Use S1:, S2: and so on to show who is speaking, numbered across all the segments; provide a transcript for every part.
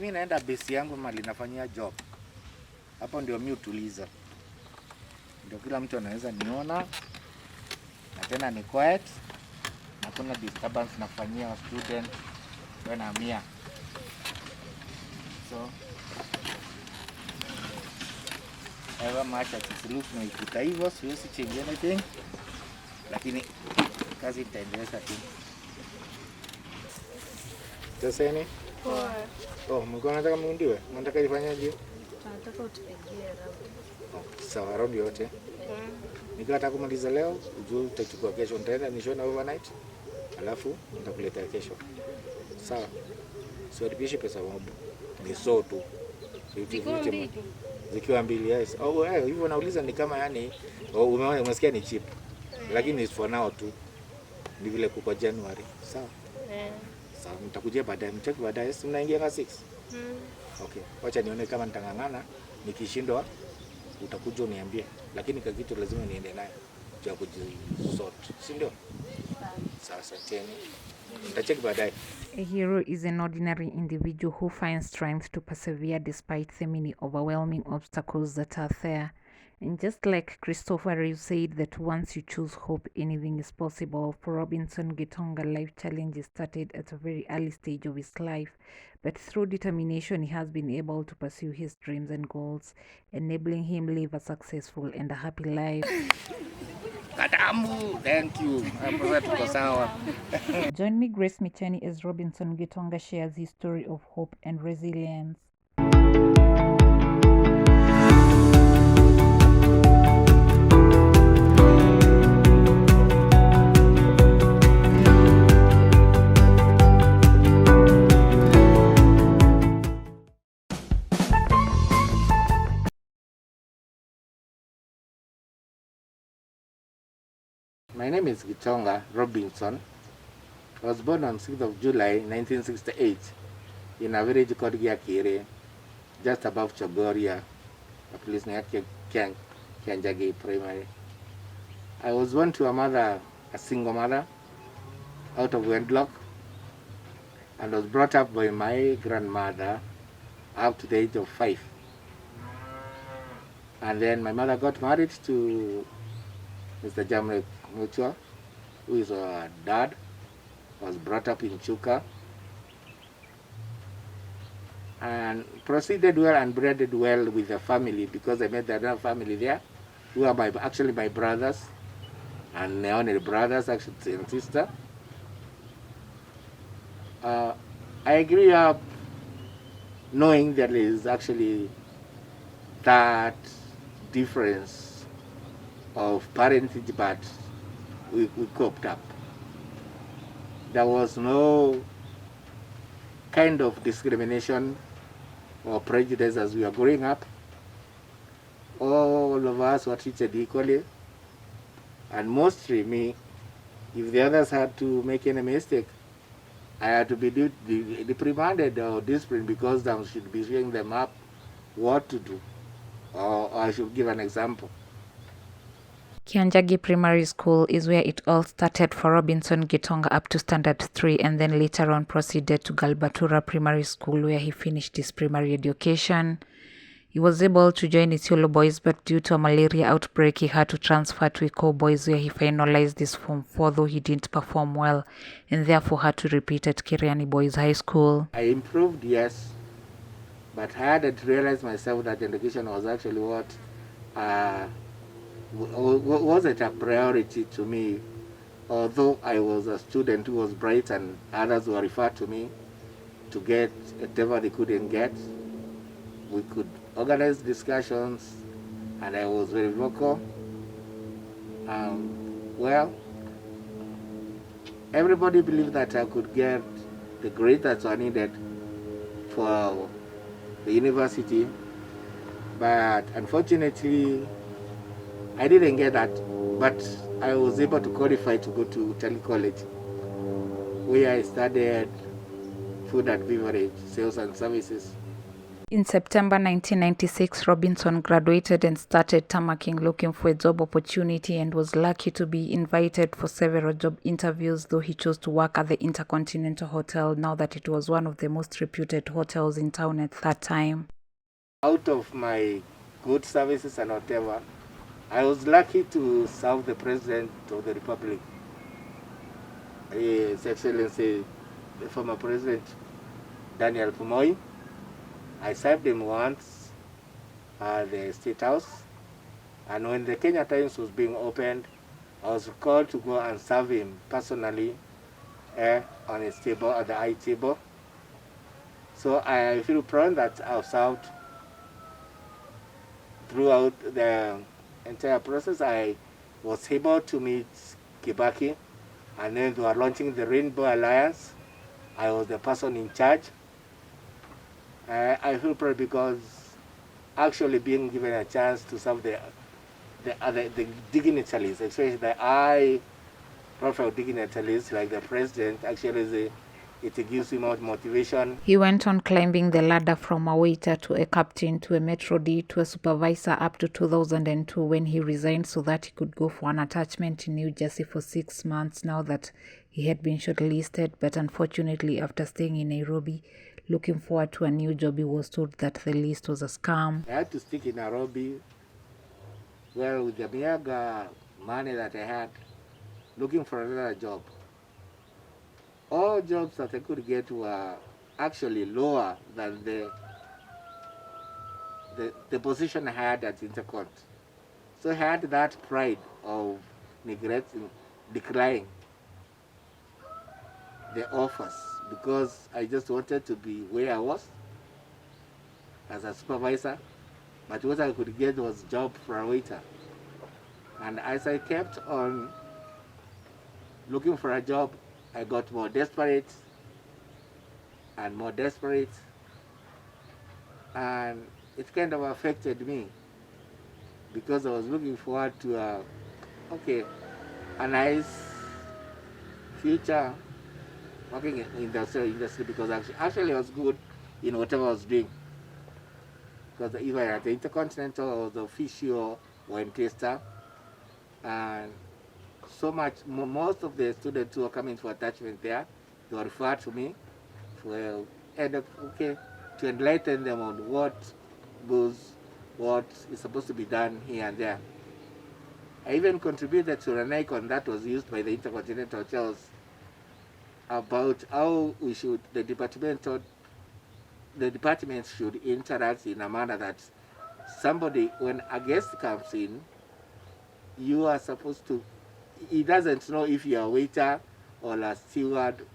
S1: Mimi naenda base yangu mali nafanyia job. Hapo ndio mimi utuliza. Ndio kila mtu anaweza niona. Na tena ni quiet. Na kuna disturbance nafanyia student when I'm here. So however much as it looks na ikuta hivyo, siwezi change anything. Lakini kazi itaendelea tu. Sasa ni? Mko nataka muundiwe? Mnataka ifanyaje?
S2: Tunataka utupigie round.
S1: Sawa, round yote. Nikataka kumaliza leo, ujue utachukua kesho, nitaenda nishone overnight. Alafu nitakuletea kesho. Sawa. Siwalipishi pesa wangu. Ni so tu. Zikiwa mbili, yes. Hivyo nauliza ni kama yani umesikia ni cheap. Lakini it's for now tu. Ni vile kuko January. Sawa. Sawa, nitakujia baadaye. Mcheck baadaye. Si mnaingia ka 6? Okay. Wacha nione kama nitangangana. Nikishindwa utakuja uniambie. Lakini kwa kitu lazima niende naye. Ya kujisort. Si ndio? Sasa tena. Nitacheck baadaye.
S3: A hero is an ordinary individual who finds strength to persevere despite the many overwhelming obstacles that are there. And just like Christopher Reeve said that once you choose hope, anything is possible. For Robinson Gitonga, life challenges started at a very early stage of his life, but through determination, he has been able to pursue his dreams and goals, enabling him live a successful and a happy life.
S1: Katamu, thank you.
S3: Join me, Grace Michani, as Robinson Gitonga shares his story of hope and resilience.
S1: My name is Gitonga Robinson. I was born on 6th of July 1968 in a village called Giakire, just above Chogoria, a place near Kianjagi Primary. I was born to a single mother, out of wedlock, and was brought up by my grandmother up to the age of 5. And then my mother got married to Mr. Jamre Mutua, who is our dad. Was brought up in Chuka and proceeded well and bred well with the family, because I met another family there who are actually my brothers, and my only brothers, actually and sister. I grew up knowing there is actually that difference of parentage, but we coped up. There was no kind of discrimination or prejudice as we were growing up. All of us were treated equally, and mostly me, if the others had to make any mistake, I had to be reprimanded or disciplined, because I should be showing them up what to do, or I should give an example.
S3: Kianjagi Primary School is where it all started for Robinson Gitonga up to Standard 3, and then later on proceeded to Galbatura Primary School, where he finished his primary education. He was able to join Isiolo Boys, but due to a malaria outbreak, he had to transfer to Iko Boys, where he finalized his Form 4, though he didn't perform well, and therefore had to repeat at Kiriani Boys High School.
S1: I improved, yes, but I hadn't realized myself that education was actually wasn't a priority to me. Although I was a student who was bright and others were referred to me to get whatever they couldn't get, we could organize discussions, and I was very vocal. Well, everybody believed that I could get the grades that were needed for the university, but unfortunately I didn't get that, but I was able to qualify to go to Tele College, where I studied food and beverage, sales and services.
S3: In September 1996, Robinson graduated and started tamaking, looking for a job opportunity, and was lucky to be invited for several job interviews, though he chose to work at the Intercontinental Hotel, now that it was one of the most reputed hotels in town at that time.
S1: Out of my good services and whatever, I was lucky to serve the President of the Republic, His Excellency, the former President Daniel Moi. I served him once at the State House, and when the Kenya Times was being opened, I was called to go and serve him personally on his table, at the eye table. So I feel proud that I've served throughout the entire process. I was able to meet Kibaki, and then they were launching the Rainbow Alliance. I was the person in charge. I feel proud because actually being given a chance to serve the dignitaries, especially the high profile dignitaries like the president, actually it gives him more motivation.
S3: He went on climbing the ladder from a waiter to a captain to a Metro D to a supervisor up to 2002, when he resigned so that he could go for an attachment in New Jersey for 6 months, now that he had been shortlisted. But unfortunately, after staying in Nairobi looking forward to a new job, he was told that the list was a scam.
S1: I had to stick in Nairobi. Well, with the meager money that I had, looking for another job. All jobs that I could get were actually lower than the position I had at Intercont. So I had that pride of declining the offers because I just wanted to be where I was as a supervisor, but what I could get was job for a waiter. And as I kept on looking for a job, I got more desperate and more desperate, and it kind of affected me because I was looking forward to a nice future working in the industry, because actually I was good in whatever I was doing. Because even at the Intercontinental, I was official wine taster, and so much, most of the students who were coming for attachment there, they were referred to me to enlighten them on what is supposed to be done here and there. I even contributed to an icon that was used by the Intercontinental Hotels about how the department should interact in a manner that somebody, when a guest comes in, you are supposed to, he doesn't know if you're a waiter or a steward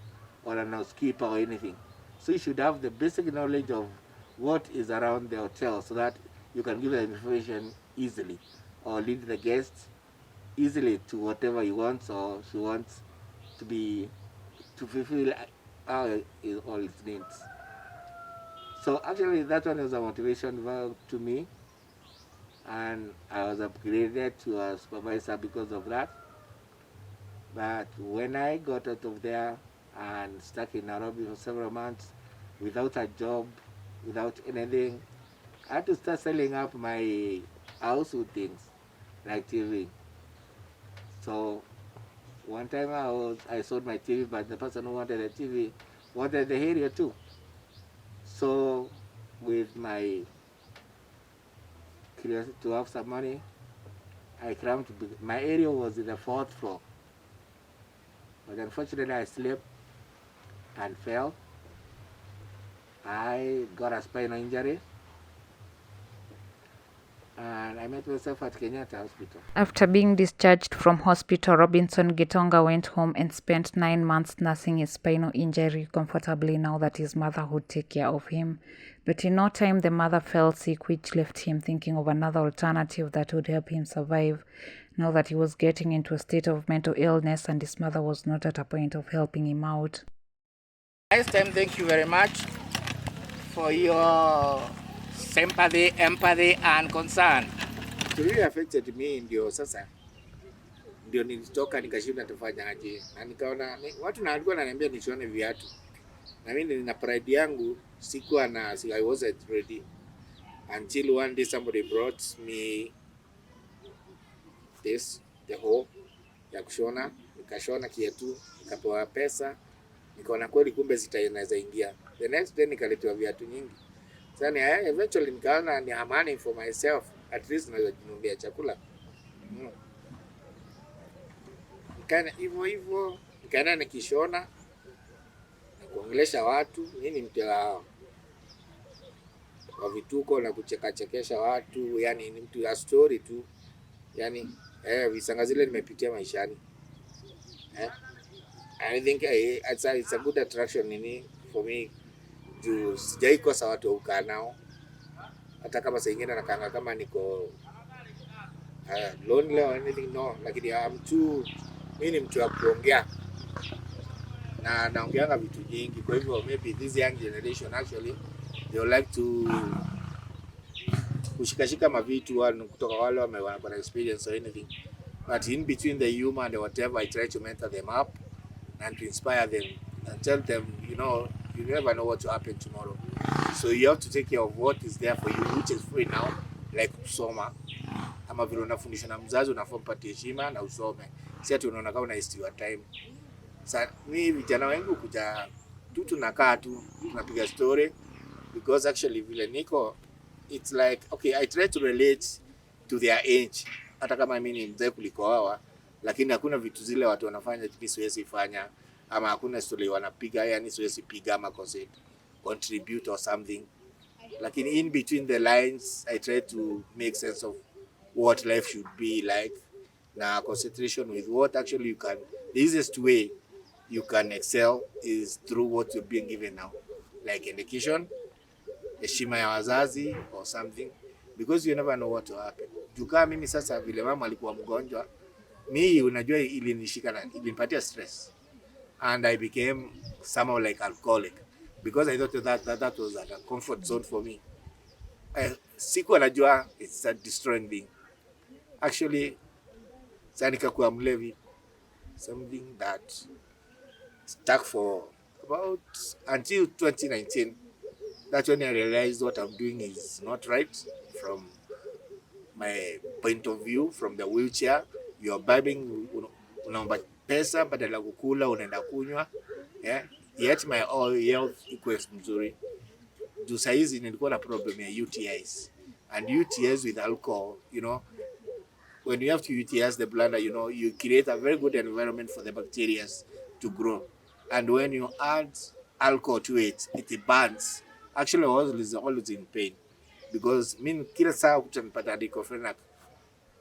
S1: or a housekeeper or anything. So you should have the basic knowledge of what is around the hotel so that you can give the information easily or lead the guest easily to whatever he wants or she wants to fulfill all his needs. So actually that one was a motivation valve to me, and I was upgraded to a supervisor because of that. But when I got out of there and stuck in Nairobi for several months without a job, without anything, I had to start selling up my household things like TV. So one time I sold my TV, but the person who wanted the TV wanted the area too. So with my curiosity to have some money, I climbed my area was in the 4th floor. But unfortunately I slipped and fell. I got a spinal injury, and I met myself at Kenyatta Hospital.
S3: After being discharged from hospital, Robinson Gitonga went home and spent 9 months nursing his spinal injury comfortably, now that his mother would take care of him. But in no time, the mother fell sick, which left him thinking of another alternative that would help him survive, now that he was getting into a state of mental illness and his mother was not at a point of helping him out.
S1: Next time, thank you very much for your sympathy, empathy and concern. It really affected me, ndio nilitoka nikashinda tufanyaje, na nikaona watu na walikuwa wananiambia nisione viatu, na mimi nina pride yangu, I wasn't ready until one day somebody brought me the hoe ya kushona, nikashona kiatu, nikapewa pesa, nikaona kweli kumbe inaweza ingia. The next day nikaletewa viatu nyingi. Sasa eventually nikaona ni amani for myself, at least naweza jinunulia chakula. Nikaenda hivyo, nikaenda nikishona na kuongelesha watu. Mimi ni mtu wa vituko na kuchekesha watu, yani ni mtu ya story tu. Yani visanga zile nimepitia maishani. I think it's a good attraction for me. Juu sijai kosa watu wa kukaa nao, hata kama saa ingine nakanga kama niko lonely or anything, no, lakini mimi ni mtu wa kuongea na naongeanga vitu nyingi. Kwa hivyo maybe this young generation actually they would like to kushikashika mavitu kutoka wale wana experience or anything, but in between the humor and whatever, I try to mentor them up and to inspire them and tell them, you never know what will happen tomorrow, so you have to take care of what is there for you, which is free now, like kusoma. Ama vile unafundisha na mzazi, unafaa mpatie heshima na usome, si ati unaona kama waste your time. Sasa mimi vijana wengi kuja tu tunakaa tu tunapiga story, because actually vile niko, it's like okay, I try to relate to their age, hata kama mimi ni mzee kuliko wao, lakini hakuna vitu zile watu wanafanya mimi siwezi fanya, ama hakuna story wanapiga yani siwezi piga ama contribute or something. Lakini in between the lines I try to make sense of what life should be like, na concentration with what actually the easiest way you can excel is through what you're being given now, like education, heshima ya wazazi or something, because you never know what will happen. Jukaa mimi sasa vile mama alikuwa mgonjwa, mimi unajua ilinipatia stress, and I became somehow like alcoholic, because I thought that was a comfort zone for me. Sikuwa najua it's a destroying thing. Actually, sasa nikakuwa mlevi, something that stuck for about until 2019. That's when I realized what I'm doing is not right from my point of view, from the wheelchair. You're vibing, unaomba pesa badala ya kukula unaenda kunywa, yet my health equals mzuri. Juu saa hizi nilikuwa na problem ya UTIs, and UTIs with alcohol, when you have to utilize the bladder, you create a very good environment for the bacteria to grow. And when you add alcohol to it, it burns. Actually, I was always in pain, because kila saa kutanipata diclofenac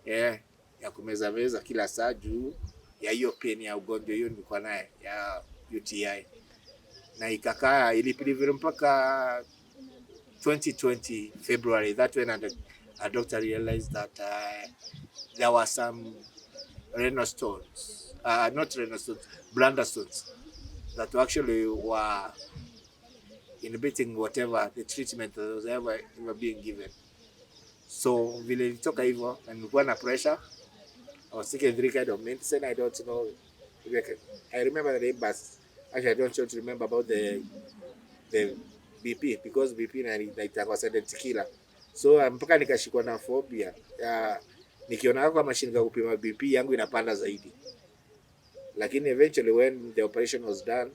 S1: ya kumeza kila saa juu ya hiyo pain ya ugonjwa hiyo nilikuwa naye ya UTI, na ikakaa ilipilivile mpaka 2020 February. That when a doctor realized that there were some renal stones, not renal stones, bladder stones, that actually were inhibiting whatever the treatment that was ever being given. So vile ilitoka hivyo, na nilikuwa na pressure, I was taking 3 kinds of medicine. I don't know, I remember the name, but actually I don't want to remember about the BP, because BP inaitwa silent killer. So mpaka nikashikwa na phobia nikiona kwa machine ya kupima BP yangu inapanda zaidi. Lakini eventually when the operation was done,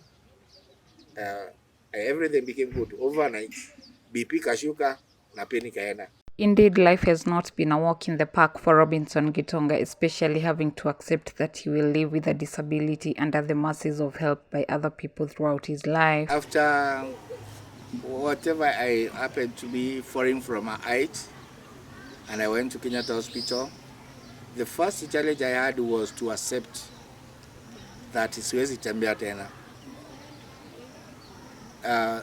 S1: everything became good. Overnight BP kashuka na pain ikaenda.
S3: Indeed, life has not been a walk in the park for Robinson Gitonga, especially having to accept that he will live with a disability under the mercies of help by other people throughout his life.
S1: After whatever I happened to be falling from a height, and I went to Kenyatta Hospital, the first challenge I had was to accept that siwezi tembea tena.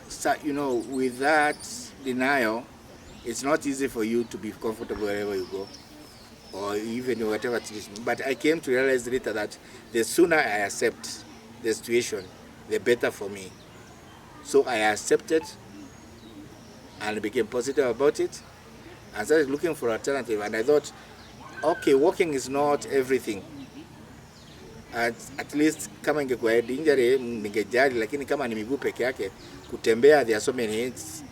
S1: So, with that denial, it's not easy for you to be comfortable wherever you go, or even whatever it is. But I came to realize later that the sooner I accept the situation, the better for me. So I accepted and became positive about it, and started looking for alternative. And I thought, okay, walking is not everything. At least kama ingekuwa head injury ningejali, lakini kama ni miguu peke yake kutembea, there are so many hits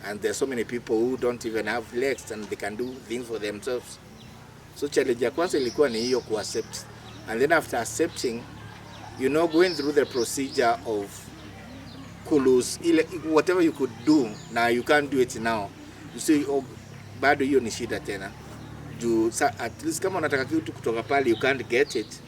S1: and there are so many people who don't even have legs and they can do things for themselves. So challenge ya kwanza ilikuwa ni hiyo accept, and then after accepting, going through the procedure of kulus ile whatever you could do now you can't do it now, you see, bado hiyo ni shida tena at least kama unataka kitu kutoka pale you can't get it,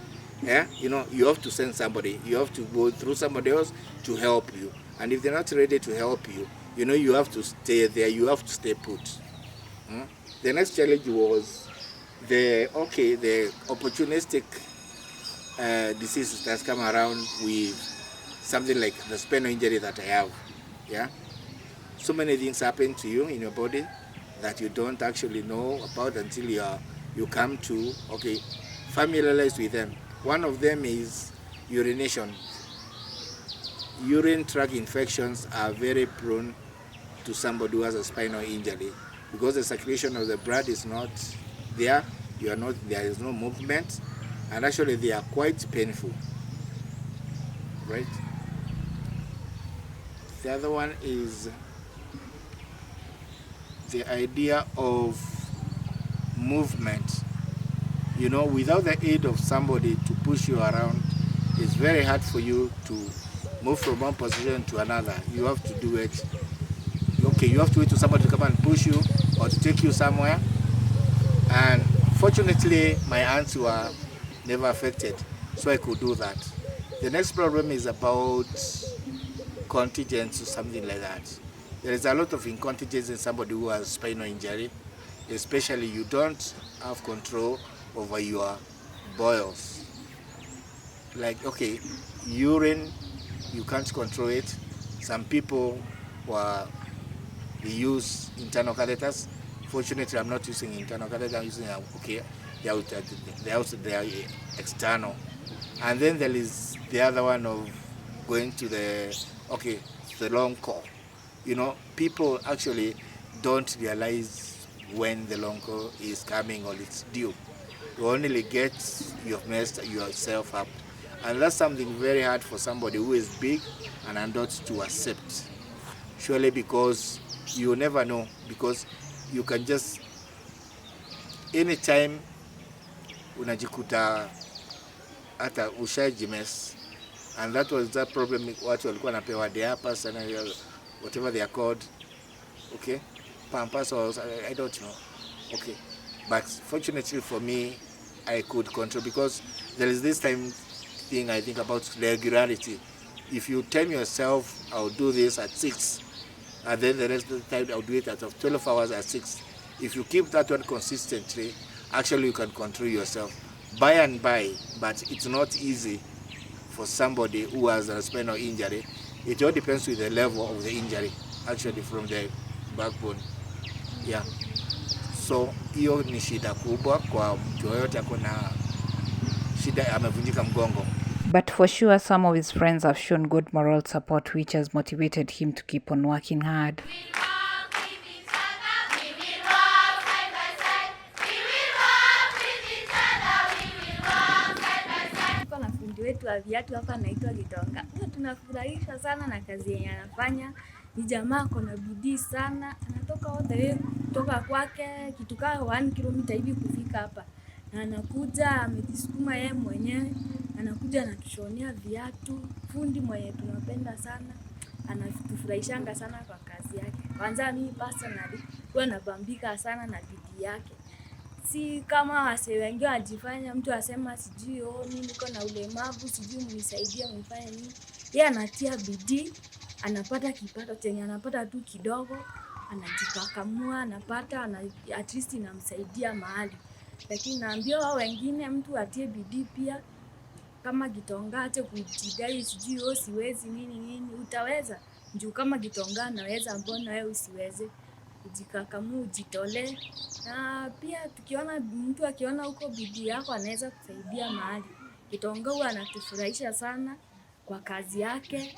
S1: you have to send somebody, you have to go through somebody else to help you, and if they're not ready to help you, you have to stay there, you have to stay put. The next challenge was the opportunistic diseases that's come around with something like the spinal injury that I have. So many things happen to you in your body that you don't actually know about until you come to familiarize with them. One of them is urination. Urine tract infections are very prone to somebody who has a spinal injury because the circulation of the blood is not there. There is no movement, and actually they are quite painful, right? The other one is the idea of movement. Without the aid of somebody to push you around, it's very hard for you to move from one position to another. You have to do it. You have to wait for somebody to come and push you or to take you somewhere. And fortunately, my hands were never affected, so I could do that. The next problem is about contingence or something like that. There is a lot of incontinence in somebody who has spinal injury, especially you don't have control over your boils. Like, urine, you can't control it. Some people they use internal catheters. Fortunately, I'm not using internal catheter. I'm using they are external. And then there is the other one of going to the long call. People actually don't realize when the long call is coming or it's due. You only get you've messed yourself up, and that's something very hard for somebody who is big and not to accept. Surely, because you never know, because you can just anytime unajikuta hata ushajimes, and that was that problem. Watu walikuwa napewa diapers and whatever they are called, pampers or I don't know, but fortunately for me, I could control, because there is this thing I think about regularity. If you tell yourself I'll do this at 6, and then the rest of the time I'll do it at 12 hours at 6, if you keep that one consistently, actually you can control yourself by and by. But it's not easy for somebody who has a spinal injury. It all depends with the level of the injury, actually, from the backbone. So hiyo ni shida kubwa kwa mtu yoyote akona shida amevunjika mgongo.
S3: But for sure, some of his friends have shown good moral support, which has motivated him to keep on working hard.
S2: Na fundi wetu wa viatu hapa anaitwa Gitonga. Tunafurahisha sana na kazi yenye anafanya. Ni jamaa ako na bidii sana. Anatoka wote kutoka kwake kitu kama 1 kilomita hivi kufika hapa. Na anakuja amejisukuma yeye mwenyewe. Anakuja anatushonea viatu. Fundi mwenye tunapenda sana. Anatufurahishanga sana kwa kazi yake. Kwanza mimi personally huwa nabambika sana na bidii yake. Si kama wase wengi wajifanya mtu asema sijui mimi niko na ulemavu, sijui mnisaidie mfanye nini. Yeye anatia bidii, anapata kipato chenye anapata tu kidogo, anajikakamua, anapata at least inamsaidia mahali. Lakini naambia wao wengine mtu atie bidii pia, kama Gitonga ache kujidai sijui siwezi nini, utaweza. Juu kama Gitonga anaweza, mbona wewe usiweze? Ujikakamue, ujitolee. Na pia tukiona mtu akiona huko bidii yako anaweza kusaidia mahali. Gitonga huwa anatufurahisha sana kwa kazi yake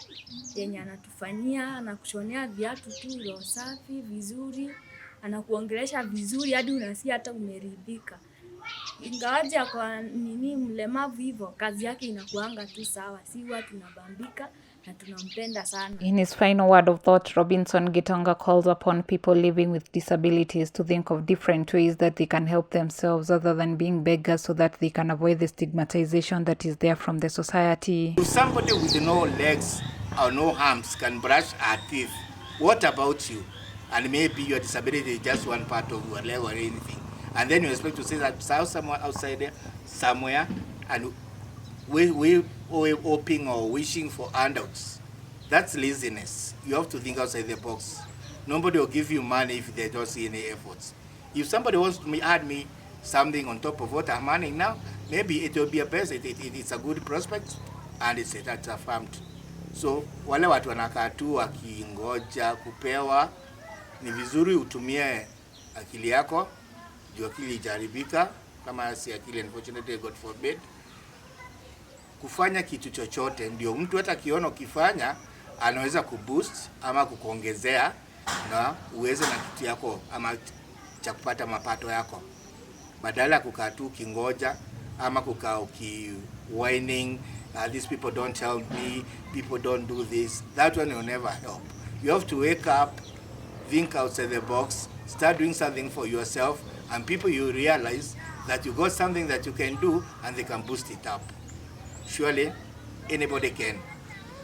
S2: yenye anatufanyia, anakushonea viatu tu roho safi vizuri, anakuongelesha vizuri hadi unasikia hata umeridhika. ingawaje kwa nini mlemavu hivyo, kazi yake inakuanga tu sawa, si huwa tunabambika na tunampenda sana.
S3: In his final word of thought, Robinson Gitonga calls upon people living with disabilities to think of different ways that they can help themselves other than being beggars, so that they can avoid the stigmatization that is there from the society.
S1: If somebody with no legs or no arms can brush her teeth, what about you? And maybe your disability is just one part of your leg or anything. And then you expect to say that somewhere outside there, somewhere, and we hoping or wishing for handouts. That's laziness. You have to think outside the box. Nobody will give you money if they don't see any efforts. If somebody wants to add me something on top of what I'm earning now, maybe it will be a best. It's a good prospect and it's affirmed. So wale watu wanakaa tu wakingoja kupewa, ni vizuri utumie akili yako, juu akili ijaribika, kama si akili, unfortunately, God forbid, kufanya kitu chochote. Ndio mtu hata kiona ukifanya anaweza kuboost ama kukuongezea na uweze na kitu yako ama cha kupata mapato yako, badala kukaa tu kingoja ama kukaa whining, these people don't help me, people don't do this. That one will never help. You have to wake up, think outside the box, start doing something for yourself, and people, you realize that you got something that you can do and they can boost it up. Surely anybody can.